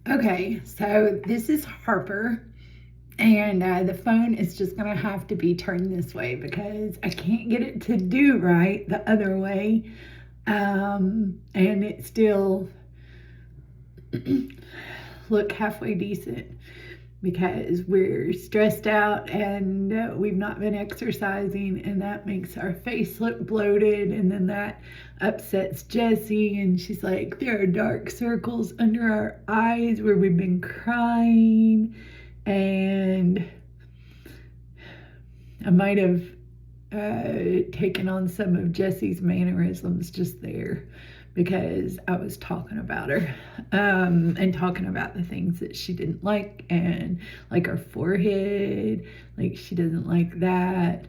Okay, so this is Harper, and the phone is just gonna have to be turned this way because I can't get it to do right the other way. And it still look halfway decent because we're stressed out and we've not been exercising, and that makes our face look bloated, and then that upsets Jesse, and she's like, there are dark circles under our eyes where we've been crying. And I might have taken on some of Jesse's mannerisms just there because I was talking about her and talking about the things that she didn't like, and like her forehead, like she doesn't like that.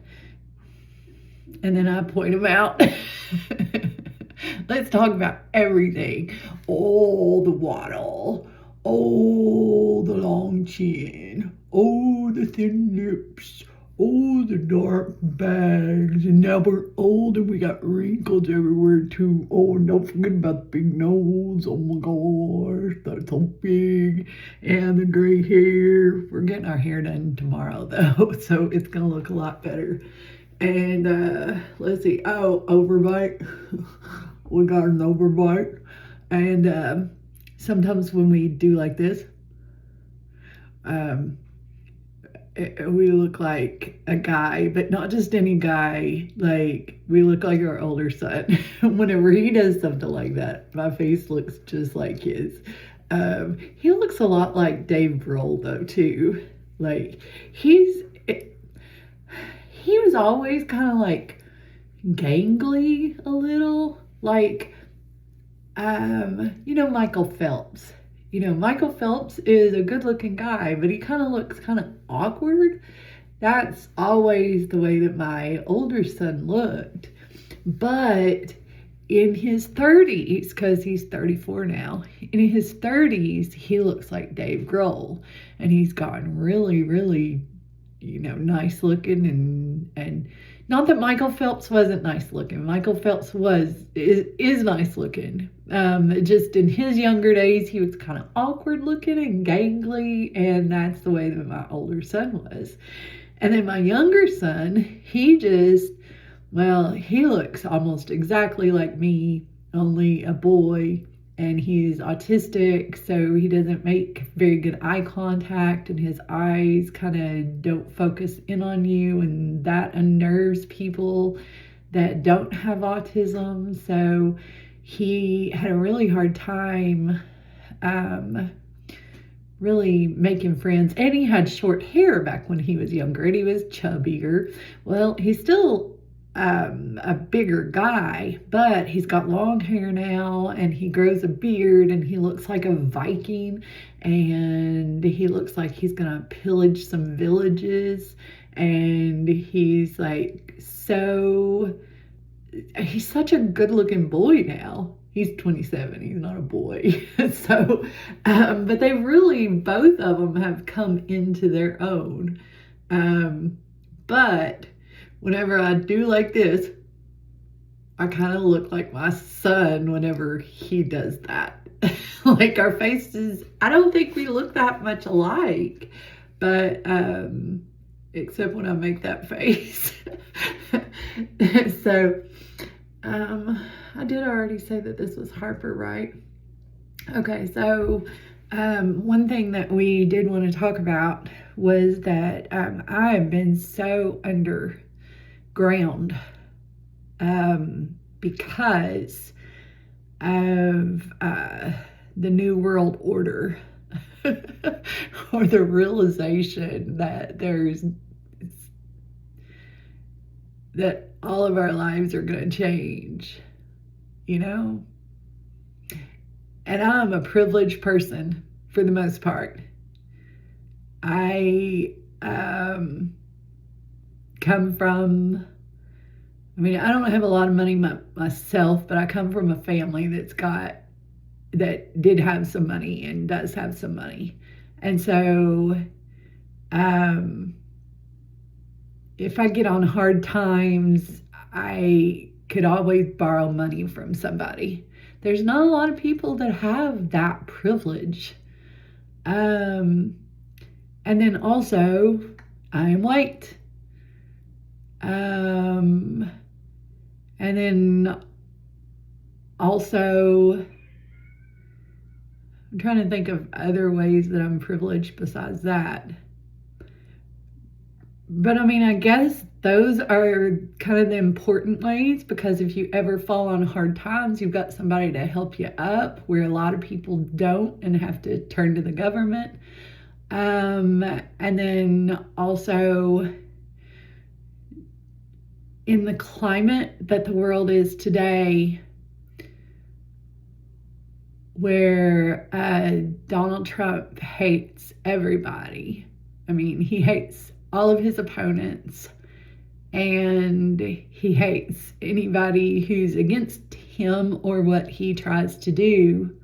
And then I point them out. Let's talk about everything. Oh, the waddle. Oh, the long chin. Oh, the thin lips. Oh, the dark bags. And now we're old and we got wrinkles everywhere too. Oh, and don't forget about the big nose. Oh my gosh, that's so big. And the gray hair. We're getting our hair done tomorrow though, so it's gonna look a lot better. And let's see. Oh, overbite. We got an overbite. And sometimes when we do like this, we look like a guy, but not just any guy. Like, we look like our older son. Whenever he does something like that, my face looks just like his. He looks a lot like Dave Grohl though too. Like, he was always kind of like gangly a little, like Michael Phelps. Michael Phelps is a good looking guy, but he kind of looks kind of awkward. That's always the way that my older son looked. But in his 30s, because he's 34 now, in his 30s, he looks like Dave Grohl. And he's gotten really, really, nice looking, and not that Michael Phelps wasn't nice looking. Michael Phelps is nice looking. Just in his younger days, he was kind of awkward looking and gangly, and that's the way that my older son was. And then my younger son, he looks almost exactly like me, only a boy. And he's autistic, so he doesn't make very good eye contact, and his eyes kind of don't focus in on you, and that unnerves people that don't have autism. So he had a really hard time really making friends, and he had short hair back when he was younger, and he was chubbier. Well, he's still a bigger guy, but he's got long hair now, and he grows a beard, and he looks like a Viking, and he looks like he's gonna pillage some villages. And he's such a good looking boy now. He's 27, he's not a boy. So but they really, both of them have come into their own. But whenever I do like this, I kind of look like my son whenever he does that. Like, our faces, I don't think we look that much alike, but except when I make that face. So I did already say that this was Harper, right? Okay, so one thing that we did want to talk about was that I have been so underground because of the New World Order, or the realization that that all of our lives are going to change, And I'm a privileged person for the most part. I come from, I don't have a lot of money myself, but I come from a family that did have some money and does have some money. And so if I get on hard times, I could always borrow money from somebody. There's not a lot of people that have that privilege. And then also, I am white. And then also, I'm trying to think of other ways that I'm privileged besides that. But I mean, I guess those are kind of the important ways, because if you ever fall on hard times, you've got somebody to help you up, where a lot of people don't and have to turn to the government. And then also, in the climate that the world is today, where Donald Trump hates everybody. I mean, he hates all of his opponents, and he hates anybody who's against him or what he tries to do.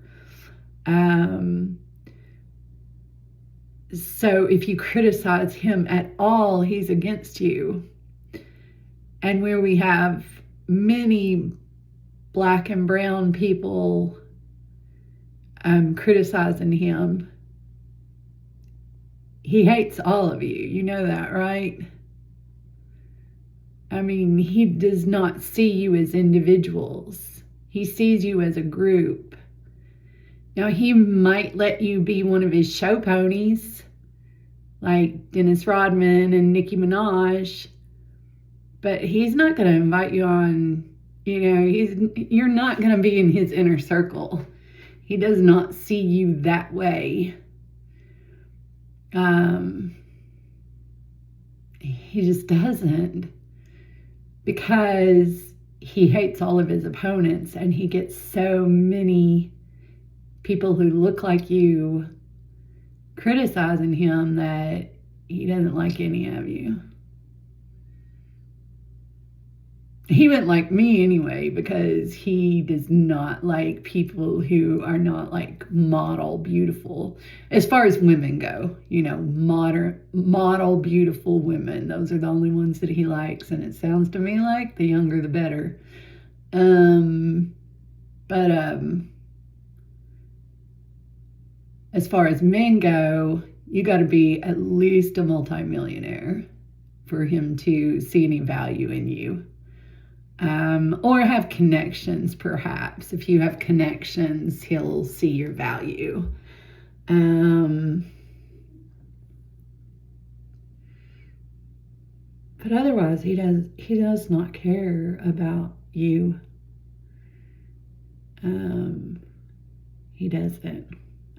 So if you criticize him at all, he's against you. And where we have many Black and brown people criticizing him, he hates all of you. You know that, right? I mean, he does not see you as individuals. He sees you as a group. Now, he might let you be one of his show ponies, like Dennis Rodman and Nicki Minaj, but he's not going to invite you on, you're not going to be in his inner circle. He does not see you that way. He just doesn't, because he hates all of his opponents, and he gets so many people who look like you criticizing him that he doesn't like any of you. He wouldn't like me anyway, because he does not like people who are not like model beautiful. As far as women go, model beautiful women. Those are the only ones that he likes. And it sounds to me like the younger the better. As far as men go, you got to be at least a multimillionaire for him to see any value in you. Or have connections, perhaps. If you have connections, he'll see your value. But otherwise, he does not care about you. He doesn't.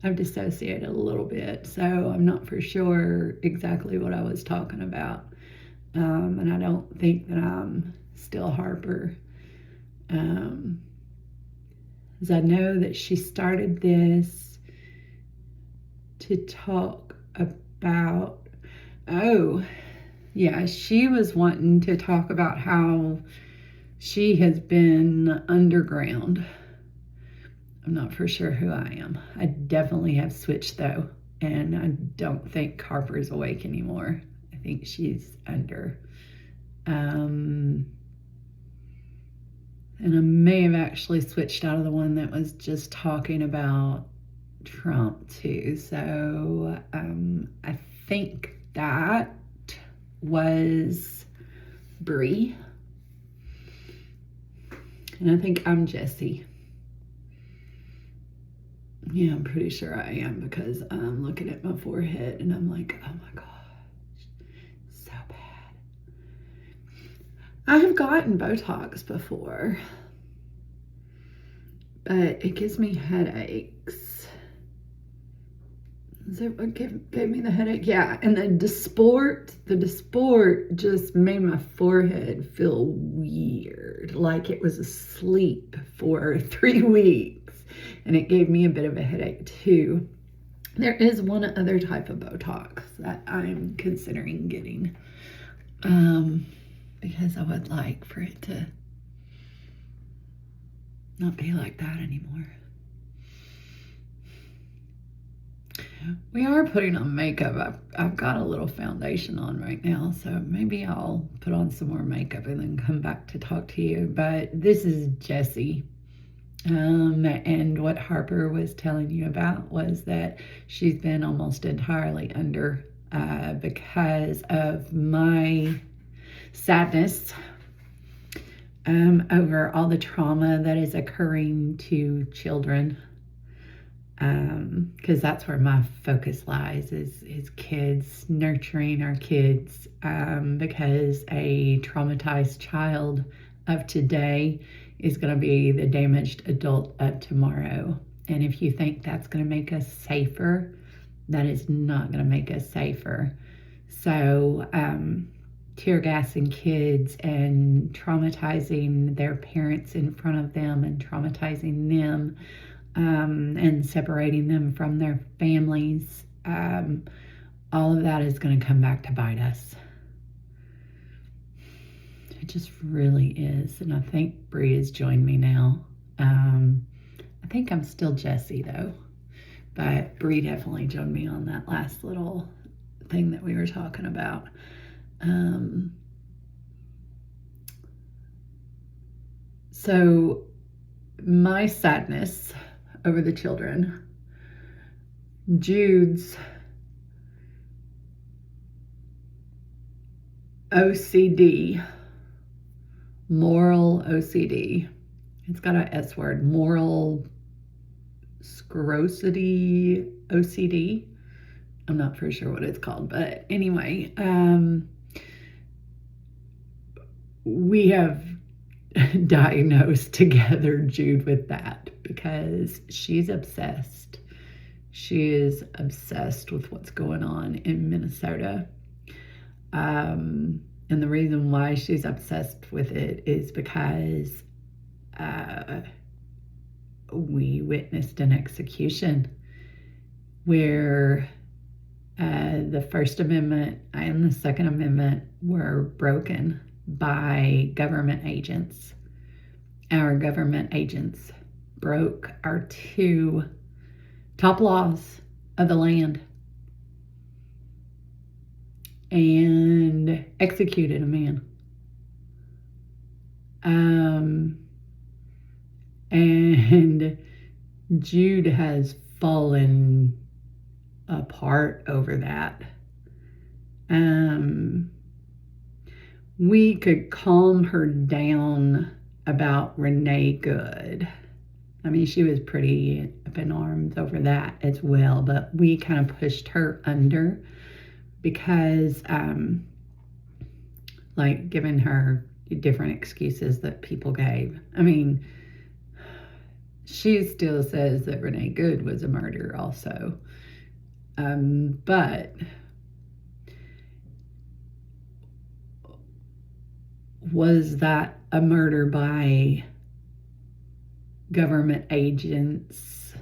I've dissociated a little bit, so I'm not for sure exactly what I was talking about. And I don't think that I'm still Harper. As I know that she started this to talk about, she was wanting to talk about how she has been underground. I'm not for sure who I am. I definitely have switched though, and I don't think Harper's awake anymore. I think she's under. And I may have actually switched out of the one that was just talking about Trump too. So I think that was Bre. And I think I'm Jesse. Yeah, I'm pretty sure I am, because I'm looking at my forehead and I'm like, oh my gosh, so bad. I have gotten Botox before, but it gives me headaches. Is that what gave me the headache? Yeah, and the Dysport just made my forehead feel weird, like it was asleep for 3 weeks, and it gave me a bit of a headache too. There is one other type of Botox that I'm considering getting, because I would like for it to not be like that anymore. We are putting on makeup. I've got a little foundation on right now, so maybe I'll put on some more makeup and then come back to talk to you. But this is Jesse. And what Harper was telling you about was that she's been almost entirely under because of my sadness over all the trauma that is occurring to children. Because that's where my focus lies is kids, nurturing our kids, because a traumatized child of today is going to be the damaged adult of tomorrow. And if you think that's going to make us safer, that is not going to make us safer. So tear gassing kids and traumatizing their parents in front of them and traumatizing them, and separating them from their families, all of that is going to come back to bite us. It just really is. And I think Bre has joined me now. I think I'm still Jesse though, but Bre definitely joined me on that last little thing that we were talking about. So my sadness over the children, Jude's OCD, moral OCD. It's got a S word, moral sclerosity OCD. I'm not for sure what it's called, but anyway, we have diagnosed together Jude with that because she's obsessed. She is obsessed with what's going on in Minnesota. And the reason why she's obsessed with it is because we witnessed an execution where the First Amendment and the Second Amendment were broken by government agents. Our government agents broke our two top laws of the land and executed a man. And Jude has fallen apart over that. We could calm her down about Renee Good. I mean, she was pretty up in arms over that as well, but we kind of pushed her under because, like, giving her different excuses that people gave. I mean, she still says that Renee Good was a murderer also. But was that a murder by government agents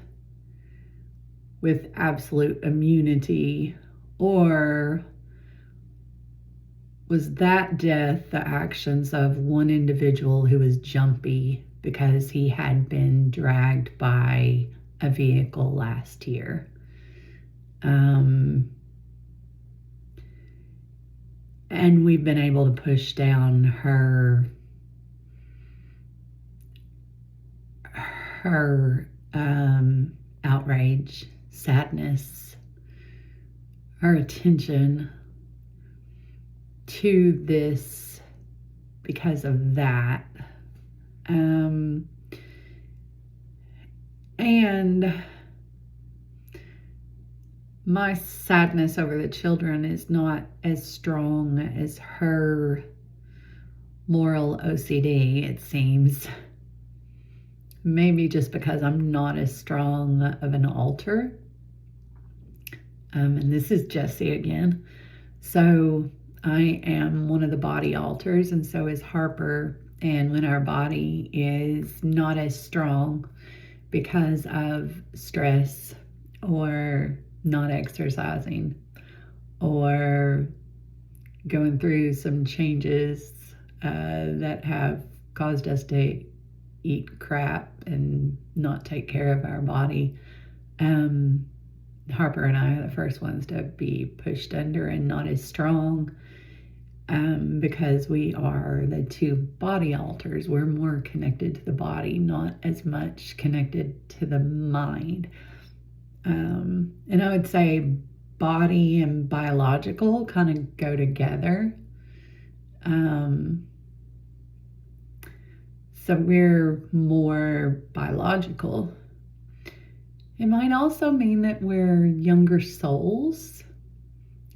with absolute immunity, or was that death the actions of one individual who was jumpy because he had been dragged by a vehicle last year? And we've been able to push down her outrage, sadness, her attention to this because of that. And my sadness over the children is not as strong as her moral OCD, it seems. Maybe just because I'm not as strong of an alter. And this is Jesse again. So I am one of the body alters, and so is Harper. And when our body is not as strong because of stress or not exercising or going through some changes that have caused us to eat crap and not take care of our body, Harper and I are the first ones to be pushed under and not as strong. because we are the two body alters. We're more connected to the body, not as much connected to the mind. And I would say body and biological kind of go together. So we're more biological. It might also mean that we're younger souls.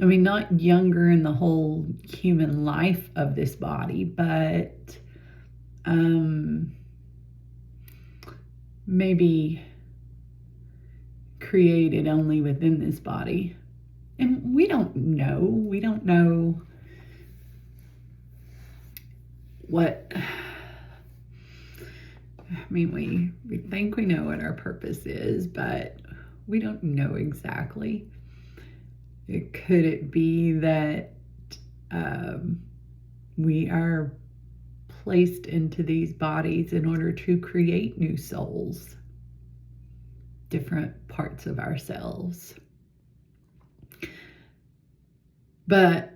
I mean, not younger in the whole human life of this body, but maybe created only within this body. And we don't know. We don't know what... I mean, we think we know what our purpose is, but we don't know exactly. Could it be that we are placed into these bodies in order to create new souls, different parts of ourselves? But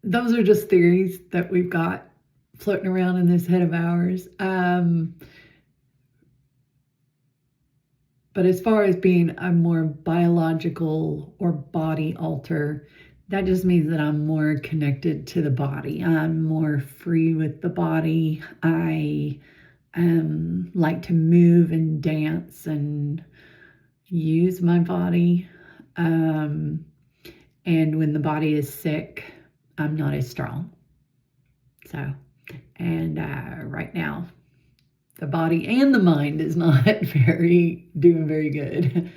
those are just theories that we've got floating around in this head of ours. But as far as being a more biological or body alter, that just means that I'm more connected to the body. I'm more free with the body. I like to move and dance and use my body. And when the body is sick, I'm not as strong. So, and right now, the body and the mind is not doing very good.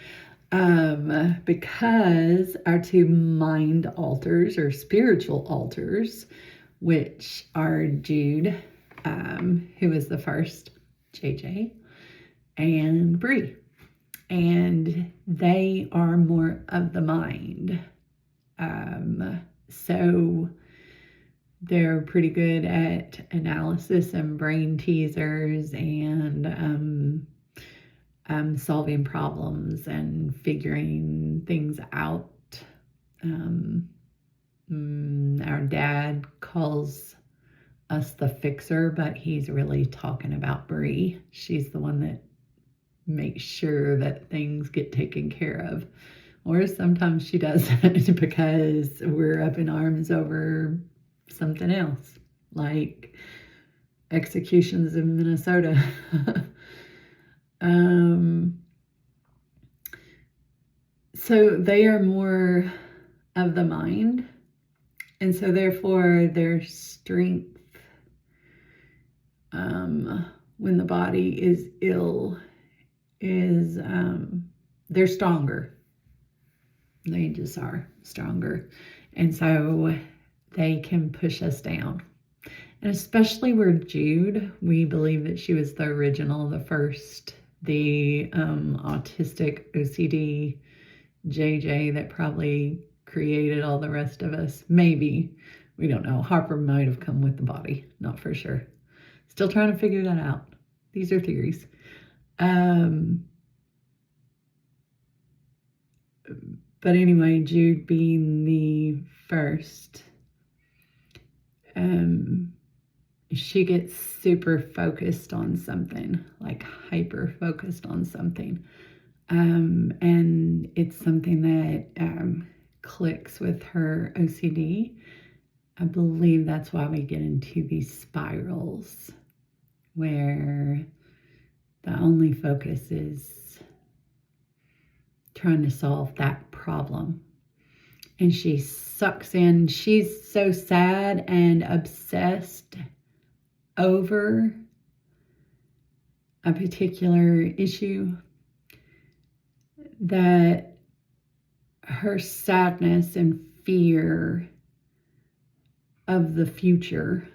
Because our two mind alters or spiritual alters, which are Jude, who is the first, JJ, and Bre. And they are more of the mind. So they're pretty good at analysis and brain teasers and solving problems and figuring things out. Our dad calls us the fixer, but he's really talking about Bre. She's the one that makes sure that things get taken care of. Or sometimes she doesn't because we're up in arms over something else, like executions in Minnesota. So they are more of the mind, and so therefore their strength when the body is ill is they're stronger. They just are stronger, and so they can push us down. And especially where Jude, we believe that she was the original, the first, the autistic OCD JJ that probably created all the rest of us. Maybe, we don't know. Harper might have come with the body, not for sure. Still trying to figure that out. These are theories. But anyway, Jude being the first, she gets super focused on something, like hyper focused on something. And it's something that clicks with her OCD. I believe that's why we get into these spirals where the only focus is trying to solve that problem. And she sucks in. She's so sad and obsessed over a particular issue that her sadness and fear of the future,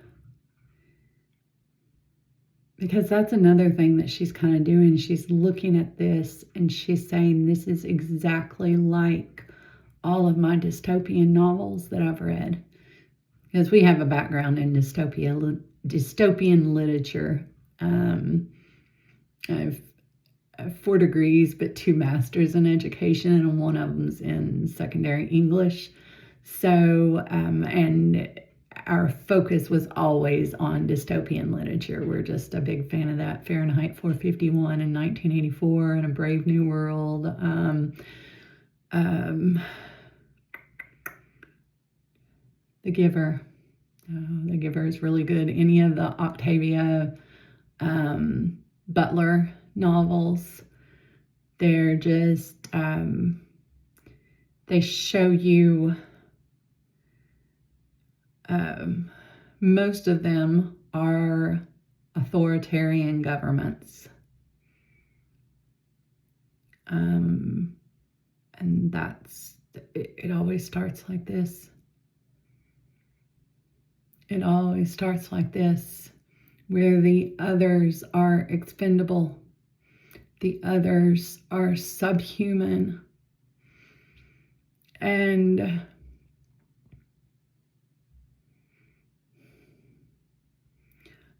because that's another thing that she's kind of doing. She's looking at this and she's saying, this is exactly like all of my dystopian novels that I've read. Because we have a background in dystopian literature. I've 4 degrees, but 2 masters in education, and one of them's in secondary English. So, and our focus was always on dystopian literature. We're just a big fan of that. Fahrenheit 451 in 1984 and A Brave New World. The Giver. The Giver is really good. Any of the Octavia Butler novels. They're just, they show you, most of them are authoritarian governments. And it always starts like this. It always starts like this, where the others are expendable. The others are subhuman. And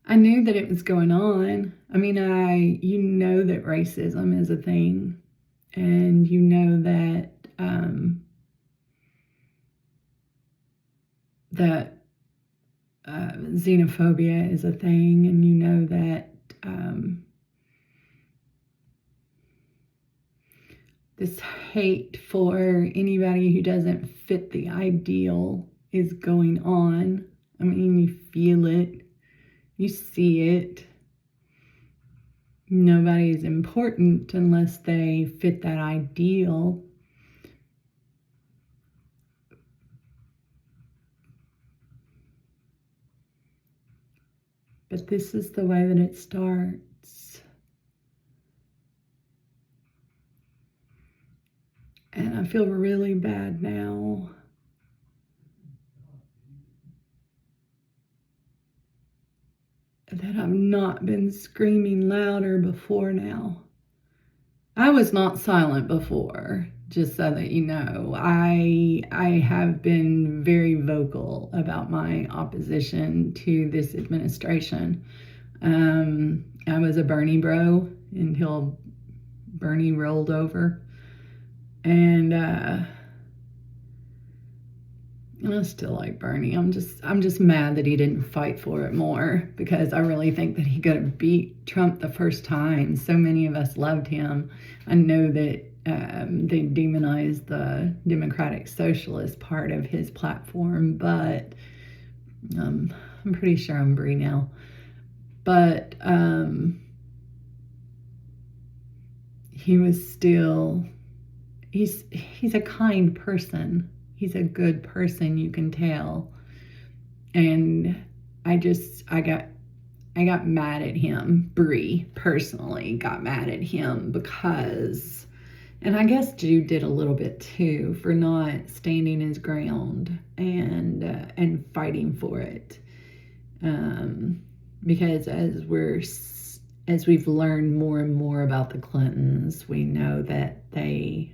I knew that it was going on. I mean, you know that racism is a thing, and you know that xenophobia is a thing, and you know that this hate for anybody who doesn't fit the ideal is going on. I mean, you feel it. You see it. Nobody is important unless they fit that ideal. But this is the way that it starts. And I feel really bad now. That I've not been screaming louder before now. I was not silent before, just so that you know. I have been very vocal about my opposition to this administration. I was a Bernie bro until Bernie rolled over. And I still like Bernie. I'm just mad that he didn't fight for it more, because I really think that he could have beat Trump the first time. So many of us loved him. I know that they demonized the Democratic Socialist part of his platform, but I'm pretty sure I'm Bre now. But he was still, he's a kind person. He's a good person, you can tell. And I got mad at him. Bre personally got mad at him because, and I guess Jude did a little bit too, for not standing his ground and fighting for it. Because as we've learned more and more about the Clintons, we know that they've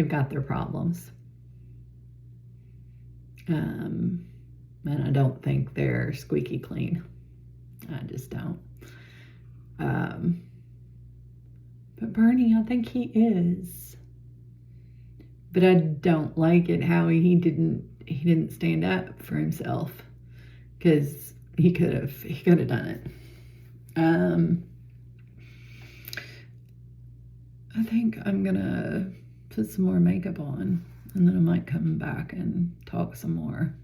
got their problems. And I don't think they're squeaky clean. I just don't. But Bernie, I think he is. But I don't like it how he didn't stand up for himself, because he could have done it. I think I'm gonna put some more makeup on, and then I might come back and talk some more.